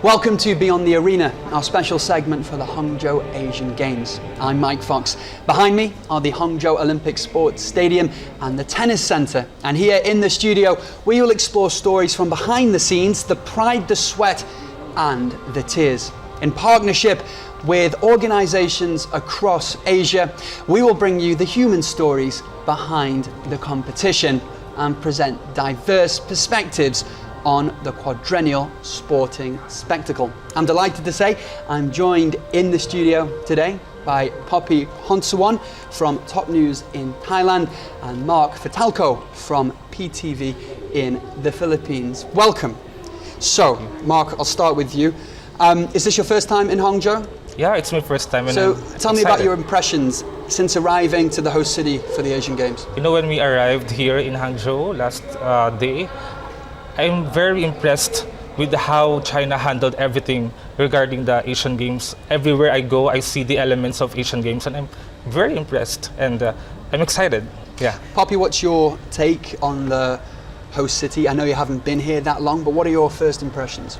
Welcome to Beyond the Arena, our special segment for the Hangzhou Asian Games. I'm Mike Fox. Behind me are the Hangzhou Olympic Sports Stadium and the Tennis Centre. And here in the studio, we will explore stories from behind the scenes, the pride, the sweat, and the tears. In partnership with organisations across Asia, we will bring you the human stories behind the competition and present diverse perspectives on the quadrennial sporting spectacle. I'm delighted to say I'm joined in the studio today by Poppy Honsuwon from Top News in Thailand and Mark Fatalco from PTV in the Philippines. Welcome. So, Mark, I'll start with you. Is this your first time in Hangzhou? Yeah, it's my first time. And so, tell me about excited. your impressions since arriving to the host city for the Asian Games. You know, when we arrived here in Hangzhou last day, I'm very impressed with how China handled everything regarding the Asian Games. Everywhere I go, I see the elements of Asian Games, and I'm very impressed, and I'm excited. Yeah. Poppy, what's your take on the host city? I know you haven't been here that long, but what are your first impressions?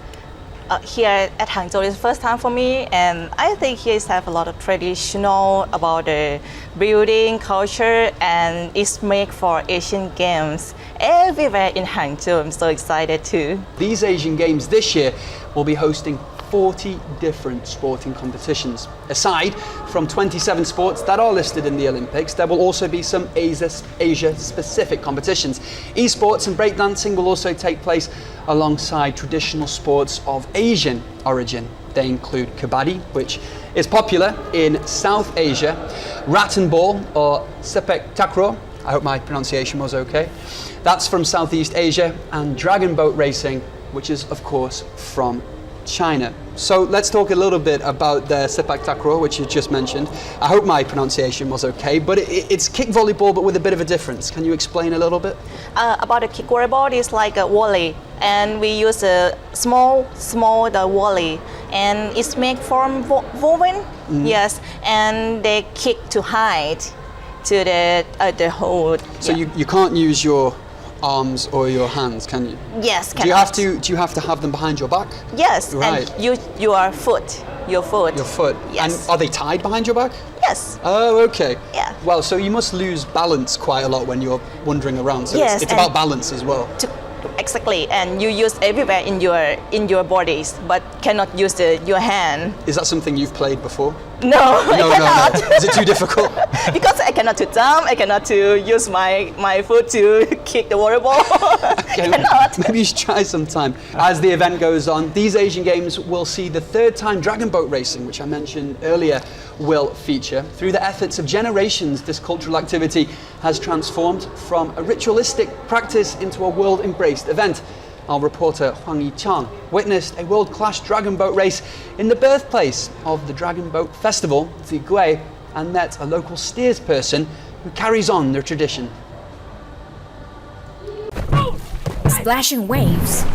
Here at Hangzhou is the first time for me, and I think here have a lot of traditional about the building culture, and it's made for Asian Games everywhere in Hangzhou. I'm so excited too. These Asian Games this year will be hosting 40 different sporting competitions. Aside from 27 sports that are listed in the Olympics, there will also be some Asia-specific competitions. Esports and breakdancing will also take place alongside traditional sports of Asian origin. They include kabaddi, which is popular in South Asia, rat and ball or sepak takraw, I hope my pronunciation was okay. That's from Southeast Asia, and dragon boat racing, which is of course from China. So let's talk a little bit about the sepak takraw, which you just mentioned. I hope my pronunciation was okay, but it's kick volleyball, but with a bit of a difference. Can you explain a little bit? About the kick volleyball, it's like a volley, and we use a small volley, and it's made from woven. Yes, and they kick to hide to the hole. So you can't use your arms or your hands, can you? Yes, Do you have to have them behind your back? Yes, Right. and your foot. Your foot. Yes. And are they tied behind your back? Yes. Oh, okay. Yeah. Well, so you must lose balance quite a lot when you're wandering around. So Yes, it's about balance as well. Exactly, and you use everywhere in your bodies, but cannot use your hand. Is that something you've played before? No, I cannot. No. Is it too difficult? Because I cannot to jump, I cannot to use my foot to kick the volleyball. Okay, Cannot. maybe you should try sometime. As the event goes on, these Asian Games will see the third time dragon boat racing, which I mentioned earlier, will feature. Through the efforts of generations, this cultural activity has transformed from a ritualistic practice into a world-embraced event. Our reporter Huang Yichang witnessed a world-class dragon boat race in the birthplace of the Dragon Boat Festival, Zigui, and met a local steersperson who carries on their tradition. Splashing waves,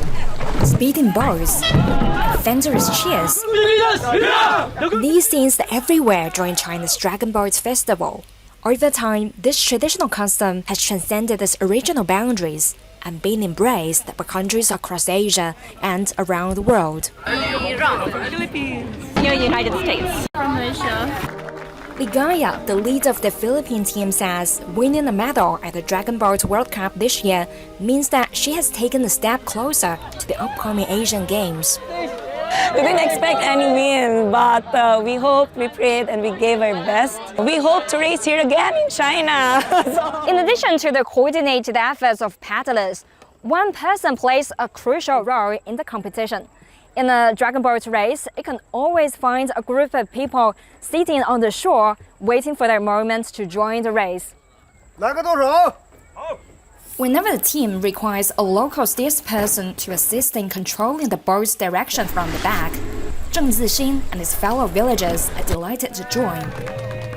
speeding boats, thunderous cheers. These scenes are everywhere during China's Dragon Boat Festival. Over time, this traditional custom has transcended its original boundaries and been embraced by countries across Asia and around the world. Iran, Philippines, United States, from Malaysia. Ligaya, the leader of the Philippine team, says winning a medal at the Dragon Boat World Cup this year means that she has taken a step closer to the upcoming Asian Games. We didn't expect any win, but we hoped, we prayed, and we gave our best. We hope to race here again in China. In addition to the coordinated efforts of paddlers, one person plays a crucial role in the competition. In a dragon boat race, you can always find a group of people sitting on the shore waiting for their moment to join the race. Whenever the team requires a local steersperson to assist in controlling the boat's direction from the back, Zheng Zixin and his fellow villagers are delighted to join.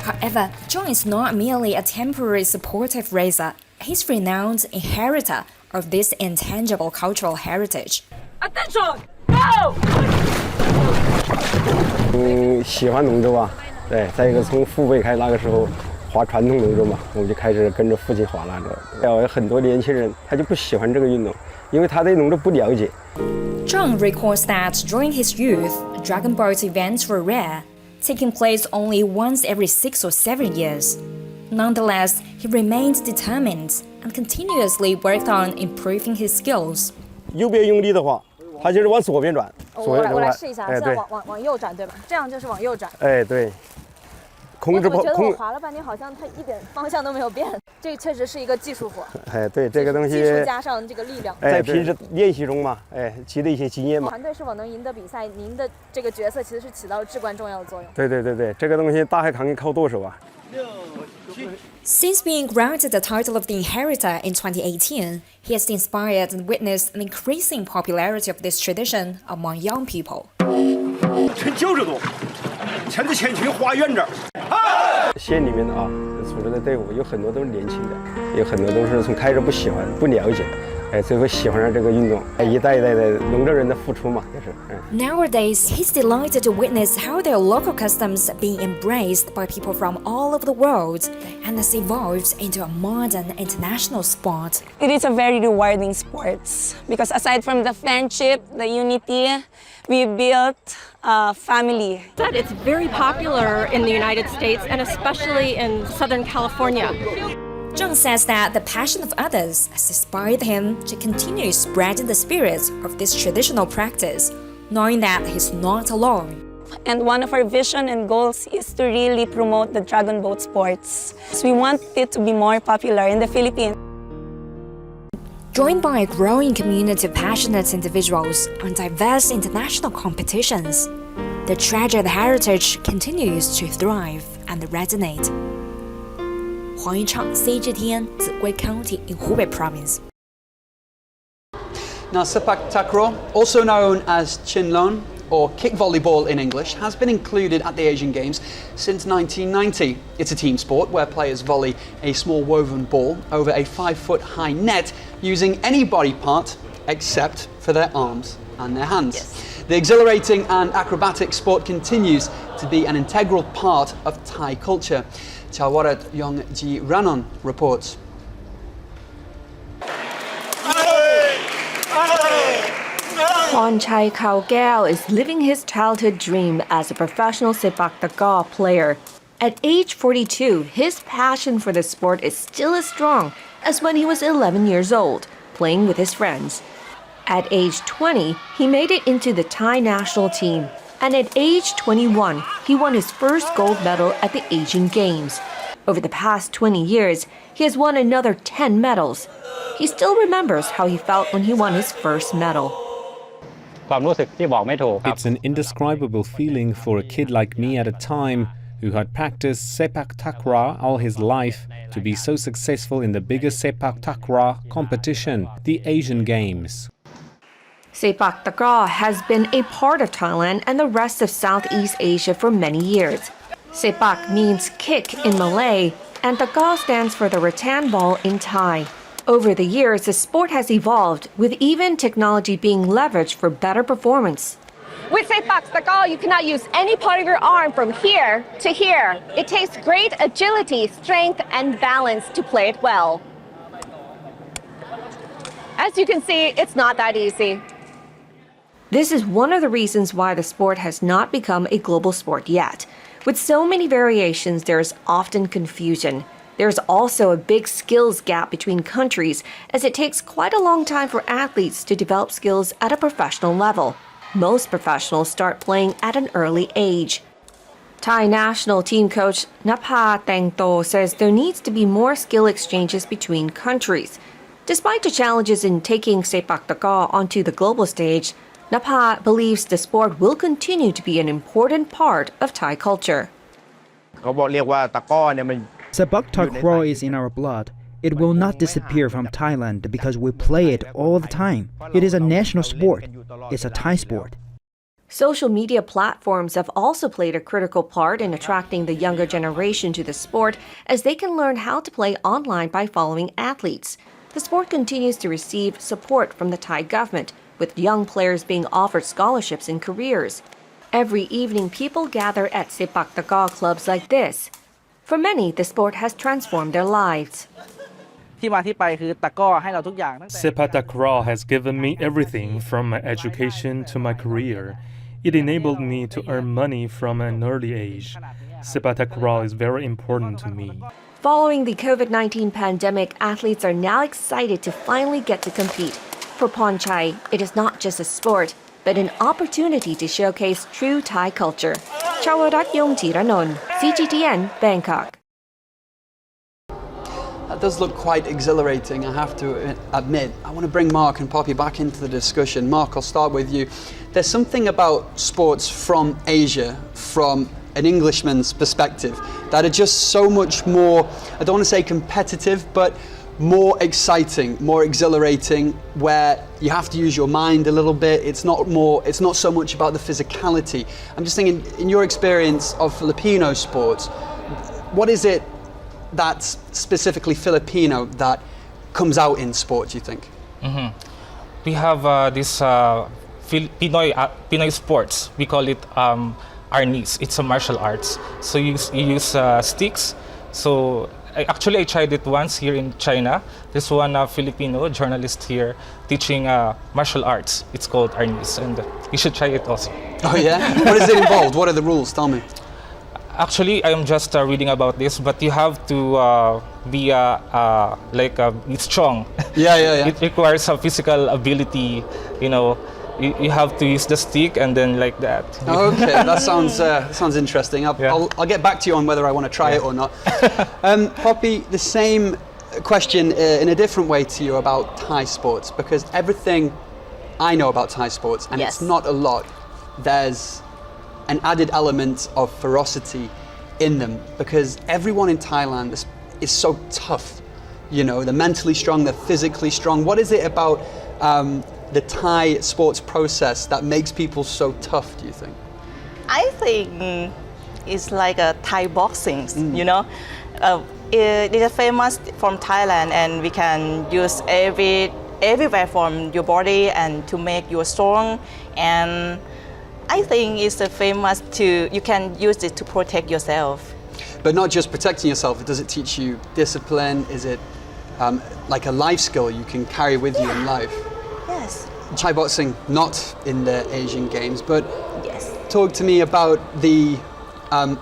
However, Zheng is not merely a temporary supportive racer. He's renowned inheritor of this intangible cultural heritage. Attention! Go! 喜欢龙舟啊，对，再一个从父辈开那个时候划传统龙舟嘛，我们就开始跟着父亲划那个。有很多年轻人他就不喜欢这个运动，因为他对龙舟不了解， Zhang recalls that during his youth, Dragon Boat events were rare, taking place only once every 6 or 7 years. Nonetheless, he remained determined and continuously worked on improving his skills. 右边用力的话，它就是往左边转，我来试一下，现在往右转对吧？这样就是往右转。哎，对。控制不我觉得我滑了半天，好像它一点方向都没有变。这确实是一个技术活。哎，对，这个东西。技术加上这个力量。在平时练习中嘛，哎，积累一些经验嘛。团队是否能赢得比赛，您的这个角色其实是起到了至关重要的作用。对，这个东西大海扛靠舵手啊。Since being granted the title of the inheritor in 2018, he has inspired and witnessed an increasing popularity of this tradition among young people. 成90度，趁着前群画远点。县里面的啊，组织的队伍有很多都是年轻的，有很多都是从开始不喜欢、不了解，哎，最后喜欢上这个运动，一代一代的龙州人的付出嘛，也是。Nowadays, he's delighted to witness how their local customs are being embraced by people from all over the world and has evolved into a modern international sport. It is a very rewarding sport because aside from the friendship, the unity, we built a family. It's very popular in the United States and especially in Southern California. Zhang says that the passion of others has inspired him to continue spreading the spirit of this traditional practice, knowing that he's not alone. And one of our vision and goals is to really promote the dragon boat sports. So we want it to be more popular in the Philippines. Joined by a growing community of passionate individuals on diverse international competitions, the treasured heritage continues to thrive and resonate. 黄云畅 CGTN 紫龟 County in Hubei Province. Now, sepak takraw, also known as chinlon or kick volleyball in English, has been included at the Asian Games since 1990. It's a team sport where players volley a small woven ball over a 5-foot-high net using any body part except for their arms and their hands. Yes. The exhilarating and acrobatic sport continues to be an integral part of Thai culture. Chawarat Yongji Ranon reports. Chai Kao is living his childhood dream as a professional sepak takraw player. At age 42, his passion for the sport is still as strong as when he was 11 years old, playing with his friends. At age 20, he made it into the Thai national team. And at age 21, he won his first gold medal at the Asian Games. Over the past 20 years, he has won another 10 medals. He still remembers how he felt when he won his first medal. It's an indescribable feeling for a kid like me at a time who had practiced sepak takraw all his life to be so successful in the biggest sepak takraw competition, the Asian Games. Sepak takraw has been a part of Thailand and the rest of Southeast Asia for many years. Sepak means kick in Malay, and takraw stands for the rattan ball in Thai. Over the years, the sport has evolved, with even technology being leveraged for better performance. With sepak takraw, you cannot use any part of your arm from here to here. It takes great agility, strength, and balance to play it well. As you can see, it's not that easy. This is one of the reasons why the sport has not become a global sport yet. With so many variations, there is often confusion. There's also a big skills gap between countries, as it takes quite a long time for athletes to develop skills at a professional level. Most professionals start playing at an early age. Thai national team coach Napa Tengto says there needs to be more skill exchanges between countries. Despite the challenges in taking sepak takraw onto the global stage, Napa believes the sport will continue to be an important part of Thai culture. Sepak takraw is in our blood. It will not disappear from Thailand because we play it all the time. It is a national sport. It's a Thai sport. Social media platforms have also played a critical part in attracting the younger generation to the sport, as they can learn how to play online by following athletes. The sport continues to receive support from the Thai government, with young players being offered scholarships and careers. Every evening, people gather at sepak takraw clubs like this. For many, the sport has transformed their lives. ที่มาที่ไปคือตะกร้อให้เราทุกอย่างตั้งแต่ Sepak takraw has given me everything from my education to my career. It enabled me to earn money from an early age. Sepak takraw is very important to me. Following the COVID-19 pandemic, athletes are now excited to finally get to compete. For Ponchai, it is not just a sport, but an opportunity to showcase true Thai culture. Chawarat Yongtiranon, CGTN, Bangkok. That does look quite exhilarating, I have to admit. I want to bring Mark and Poppy back into the discussion. Mark, I'll start with you. There's something about sports from Asia, from an Englishman's perspective, that are just so much more, I don't want to say competitive, but more exciting, more exhilarating, where you have to use your mind a little bit. It's not so much about the physicality. I'm just thinking, in your experience of Filipino sports, what is it that's specifically Filipino that comes out in sport, do you think? We have this Pinoy sports. We call it arnis. It's a martial arts. So you use sticks. So I tried it once here in China. There's one Filipino journalist here teaching martial arts. It's called arnis, and you should try it also. Oh yeah? What is it involved? What are the rules? Tell me. Actually, I'm just reading about this, but you have to be strong. Yeah. It requires a physical ability, you know. You have to use the stick and then like that. Okay, that sounds interesting. I'll get back to you on whether I want to try it or not. Poppy, the same question in a different way to you about Thai sports, because everything I know about Thai sports, and it's not a lot, there's an added element of ferocity in them, because everyone in Thailand is so tough. You know, they're mentally strong, they're physically strong. What is it about the Thai sports process that makes people so tough, do you think? I think it's like a Thai boxing, you know. It is famous from Thailand, and we can use everywhere from your body and to make you strong. And I think it's famous you can use it to protect yourself. But not just protecting yourself, does it teach you discipline? Is it like a life skill you can carry with you in life? Yes. Thai boxing, not in the Asian Games, but talk to me about the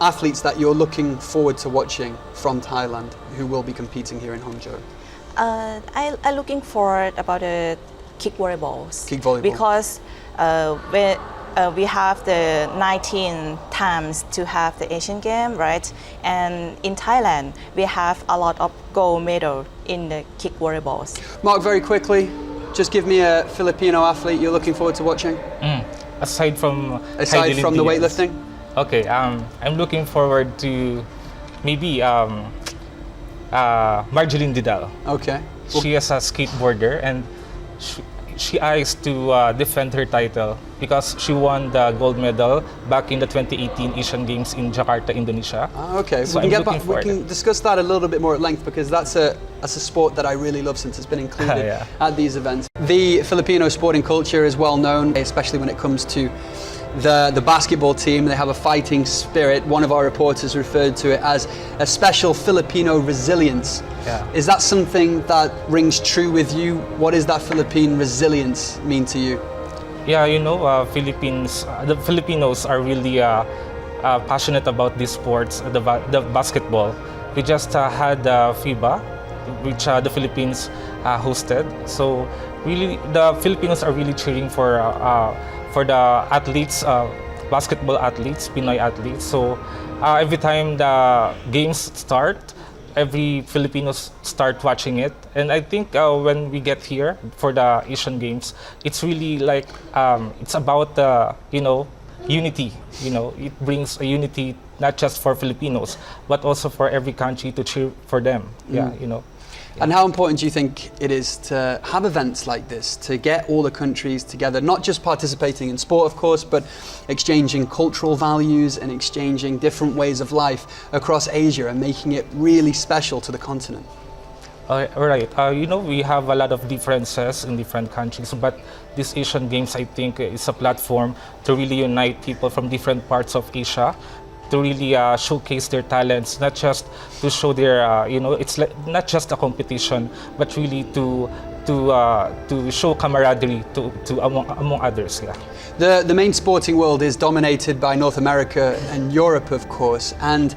athletes that you're looking forward to watching from Thailand who will be competing here in Hangzhou. I'm looking forward about the kick volleyballs. Kick volleyball. Because we have the 19 times to have the Asian Game, right? And in Thailand, we have a lot of gold medal in the kick volleyballs. Mark, very quickly, just give me a Filipino athlete you're looking forward to watching. Aside from the weightlifting? Okay, I'm looking forward to maybe Marjeline Didal. Okay. She is a skateboarder, and she eyes to defend her title because she won the gold medal back in the 2018 Asian Games in Jakarta, Indonesia. Okay, so we can discuss that a little bit more at length, because that's a sport that I really love since it's been included at these events. The Filipino sporting culture is well known, especially when it comes to the basketball team. They have a fighting spirit. One of our reporters referred to it as a special Filipino resilience. Is that something that rings true with you? What does that Philippine resilience mean to you? Yeah, you know, the Filipinos are really passionate about these sports, the basketball. We just had FIBA, which the Philippines hosted. So really, the Filipinos are really cheering for the athletes, basketball athletes, Pinoy athletes. So every time the games start, every Filipinos start watching it. And I think when we get here for the Asian Games, it's really like, it's about, unity. You know, it brings a unity not just for Filipinos, but also for every country to cheer for them. Yeah, you know. And how important do you think it is to have events like this, to get all the countries together, not just participating in sport, of course, but exchanging cultural values and exchanging different ways of life across Asia and making it really special to the continent? Right. You know, we have a lot of differences in different countries, but this Asian Games, I think, is a platform to really unite people from different parts of Asia. to really showcase their talents, not just to show their, it's like not just a competition, but really to show camaraderie to among others. Yeah. The main sporting world is dominated by North America and Europe, of course, and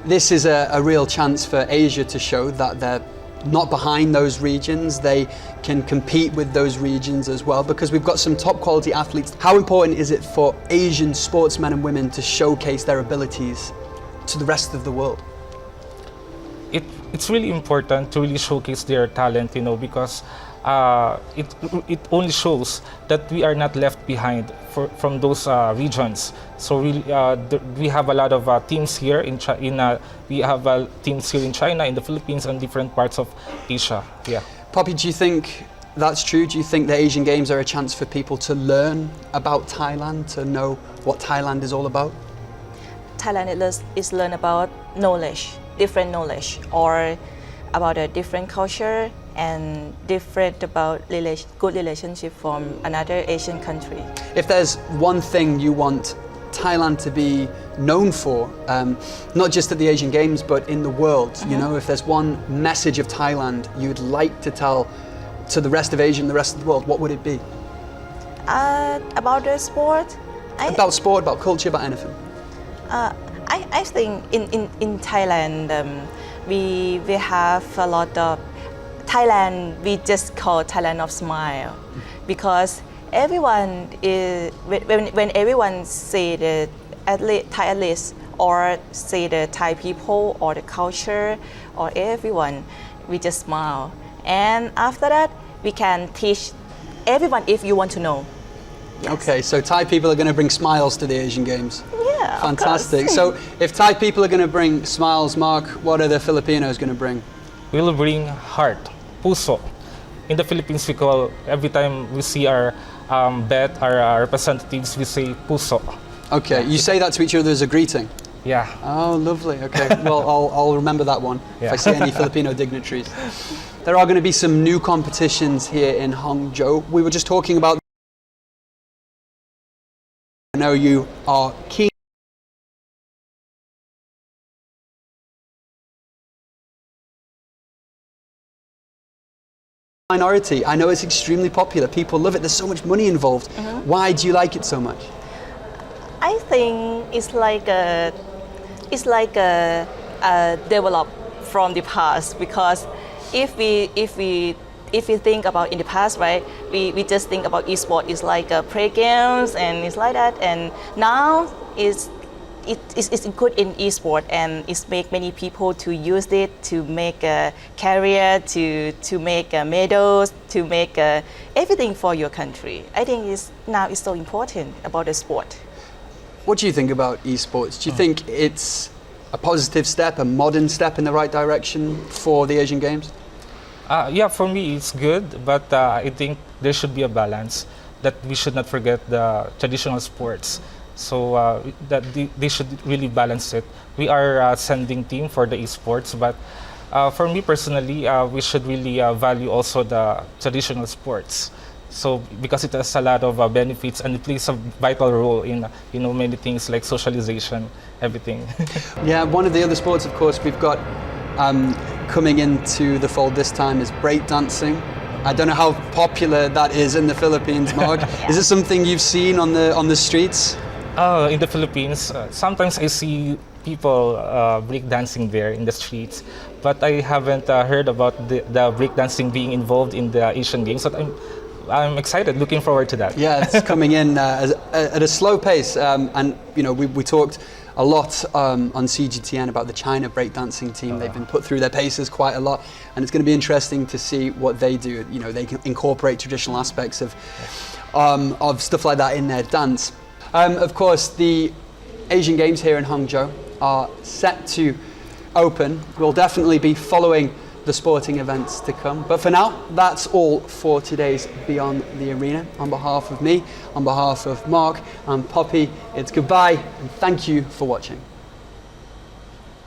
this is a real chance for Asia to show that they're not behind those regions. They can compete with those regions as well, because we've got some top quality athletes. How important is it for Asian sportsmen and women to showcase their abilities to the rest of the world? It's really important to really showcase their talent, because it only shows that we are not left behind from those regions. So really, we have a lot of teams here we have teams here in China, in the Philippines, and different parts of Asia. Yeah. Poppy, do you think that's true? Do you think the Asian Games are a chance for people to learn about Thailand, to know what Thailand is all about? Thailand is learn about knowledge, different knowledge, or about a different culture and different about good relationship from another Asian country. If there's one thing you want Thailand to be known for, not just at the Asian Games but in the world, if there's one message of Thailand you'd like to tell to the rest of Asia and the rest of the world, what would it be? About the sport? About sport, about culture, about anything? I think in Thailand we have a lot of Thailand. We just call Thailand of smile, because everyone is when everyone say the Thai athletes or say the Thai people or the culture or everyone, we just smile, and after that we can teach everyone if you want to know. Yes. Okay, so Thai people are going to bring smiles to the Asian Games. Yeah, fantastic. So if Thai people are going to bring smiles, Mark, what are the Filipinos going to bring? We'll bring heart, puso. In the Philippines, we call, every time we see our our representatives, we say puso. Okay, you say that to each other as a greeting? Yeah. Oh, lovely. Okay, well, I'll remember that one if I see any Filipino dignitaries. There are going to be some new competitions here in Hangzhou. We were just talking about. I know you are keen. Minority. I know it's extremely popular. People love it. There's so much money involved. Why do you like it so much? I think it's like a develop from the past, because if we think about in the past, right, we just think about esports is like play games and it's like that, and now it's good in esports, and it's make many people to use it to make a career, to make medals, to make everything for your country. I think now it's so important about the sport. What do you think about esports? Do you think it's a positive step, a modern step in the right direction for the Asian Games? Yeah, for me it's good, but I think there should be a balance, that we should not forget the traditional sports. So that they should really balance it. We are sending team for the esports, but for me personally, we should really value also the traditional sports. So because it has a lot of benefits, and it plays a vital role in many things like socialization, everything. Yeah, one of the other sports, of course, we've got coming into the fold this time is breakdancing. I don't know how popular that is in the Philippines, Mark. Yeah. Is it something you've seen on the streets? In the Philippines, sometimes I see people breakdancing there in the streets, but I haven't heard about the breakdancing being involved in the Asian Games. So I'm excited, looking forward to that. Yeah, it's coming in at a slow pace, and we talked a lot on CGTN about the China breakdancing team. They've been put through their paces quite a lot, and it's going to be interesting to see what they do. They can incorporate traditional aspects of stuff like that in their dance. Of course, the Asian Games here in Hangzhou are set to open. We'll definitely be following the sporting events to come. But for now, that's all for today's Beyond the Arena. On behalf of me, on behalf of Mark and Poppy, it's goodbye and thank you for watching.